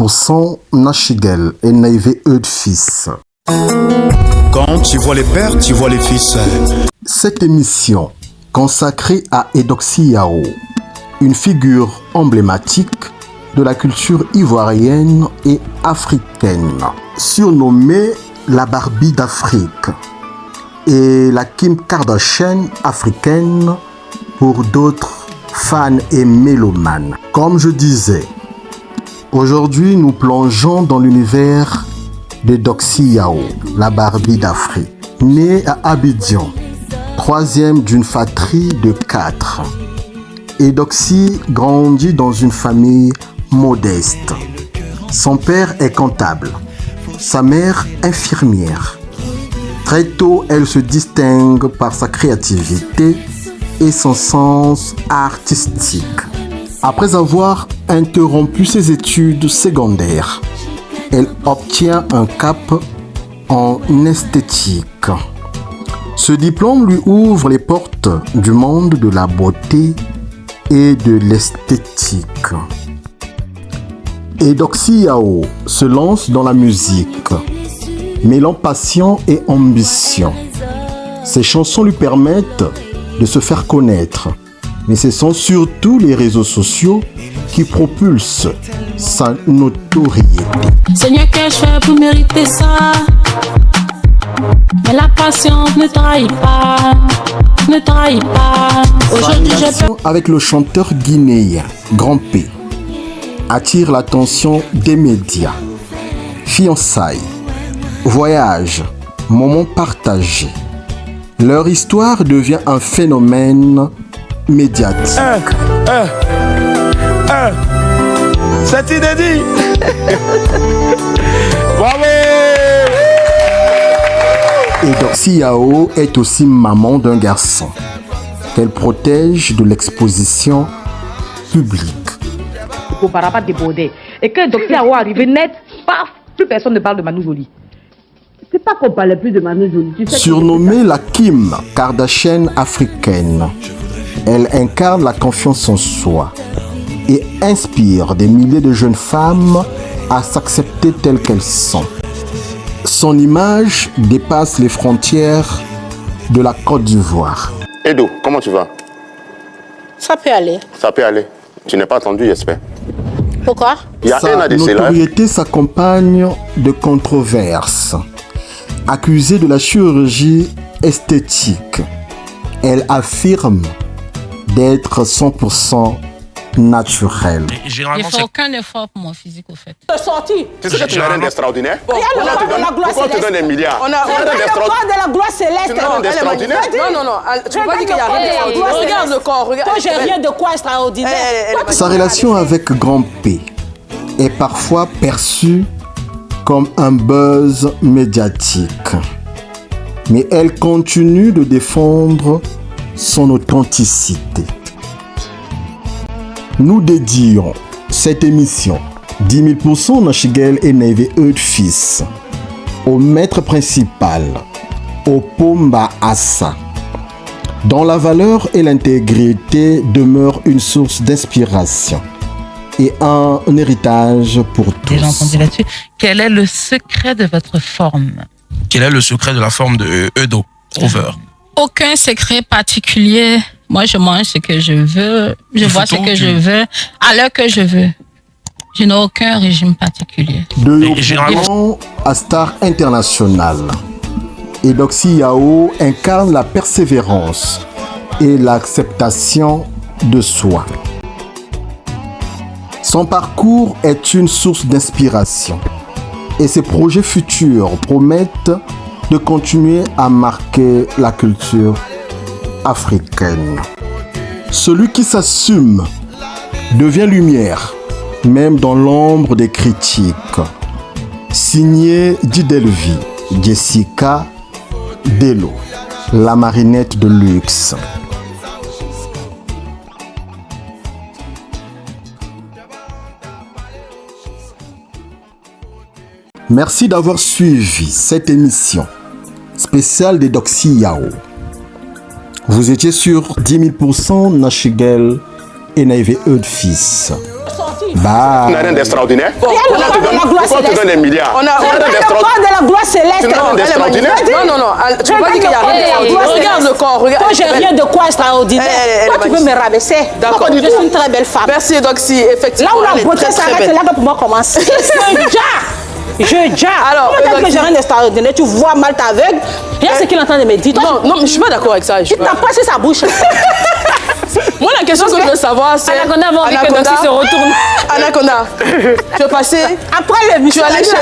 1000% Nachigel et Naive Fils. Quand tu vois les pères, tu vois les fils. Cette émission, consacrée à Eudoxie Yao, une figure emblématique de la culture ivoirienne et africaine, surnommée la Barbie d'Afrique et la Kim Kardashian africaine pour d'autres fans et mélomanes. Comme je disais, aujourd'hui nous plongeons dans l'univers d'Eudoxie Yao, la Barbie d'Afrique. Née à Abidjan, troisième d'une fratrie de 4. Eudoxie grandit dans une famille modeste. Son père est comptable, sa mère infirmière. Très tôt, elle se distingue par sa créativité et son sens artistique. Après avoir interrompu ses études secondaires, elle obtient un cap en esthétique. Ce diplôme lui ouvre les portes du monde de la beauté et de l'esthétique. Eudoxie Yao se lance dans la musique, mêlant passion et ambition. Ses chansons lui permettent de se faire connaître, mais ce sont surtout les réseaux sociaux qui propulsent sa notoriété. Seigneur, qu'ai-je fait pour mériter ça? Mais la patience ne trahit pas, ne trahit pas. Aujourd'hui, avec le chanteur guinéen Grand P attire l'attention des médias. Fiançailles, voyages, moments partagés. Leur histoire devient un phénomène médiatique. C'est inédit. Bravo. Eudoxie Yao est aussi maman d'un garçon qu'elle protège de l'exposition publique. Au pas déborder. Et que Eudoxie Yao arrive net, paf, plus personne ne parle de Manu Jolie. C'est pas qu'on parlait plus de Manu Jolie. Tu sais surnommée la Kim Kardashian africaine, elle incarne la confiance en soi et inspire des milliers de jeunes femmes à s'accepter telles qu'elles sont. Son image dépasse les frontières de la Côte d'Ivoire. Edo, comment tu vas? Ça peut aller. Ça peut aller. Tu n'es pas attendu, j'espère. Pourquoi? Il y a un an de cela. Sa notoriété s'accompagne de controverses. Accusée de la chirurgie esthétique, elle affirme d'être 100% naturelle. il ne faut aucun effort pour mon physique, au fait. Sorti. Tu sais que tu n'as rien d'extraordinaire. Pourquoi on te donne des milliards? On a le corps de la gloire céleste. Tu n'as rien d'extraordinaire. Non. Tu vas dire qu'il n'y a rien d'extraordinaire. Regarde le corps. Toi, j'ai rien de quoi extraordinaire. Sa relation avec Grand P est parfois perçue comme un buzz médiatique. Mais elle continue de défendre son authenticité. Nous dédions cette émission 10 000% Nachigel et Naive Fils au maître principal, au Pomba Assa, dont la valeur et l'intégrité demeurent une source d'inspiration et un héritage pour tous. J'ai entendu là-dessus. Quel est le secret de votre forme? Quel est le secret de la forme de Eudo Trover? Aucun secret particulier. Moi, je mange ce que je veux, je vois ce que je veux, à l'heure que je veux. Je n'ai aucun régime particulier. De généralement à star internationale, Eudoxie Yao incarne la persévérance et l'acceptation de soi. Son parcours est une source d'inspiration et ses projets futurs promettent de continuer à marquer la culture africaine. Celui qui s'assume devient lumière, même dans l'ombre des critiques. Signé Didelvi, Jessica Delo, la marinette de luxe. Merci d'avoir suivi cette émission spéciale d'Eudoxie Yao. Vous étiez sur 10 000% Nachigel et Naive Fils. Bah. Tu n'as rien d'extraordinaire. Il y a le corps de la gloire Pourquoi tu céleste. donnes des milliards? On a le corps de la gloire céleste. Tu n'as rien d'extraordinaire. Non, tu peux pas dire qu'il y a rien d'extraordinaire. Regarde le corps, regarde. Toi, j'ai rien de quoi extraordinaire. Toi, tu veux me rabaisser. D'accord. Je suis une très belle femme. Merci, Doxy. Effectivement. Là où la beauté s'arrête, là que pour moi commence. Je déjà. Alors, peut-être que j'ai rien d'extraordinaire. Tu vois mal ta aveugle. Regarde ce qu'il est en train de me dire. Non, mais je suis pas d'accord avec ça. Tu t'as passé sa bouche. Moi, la question que je veux savoir, c'est... Anaconda va envie que Doxy se retourne. Anaconda, tu es passé... Après le Tu es allé chez...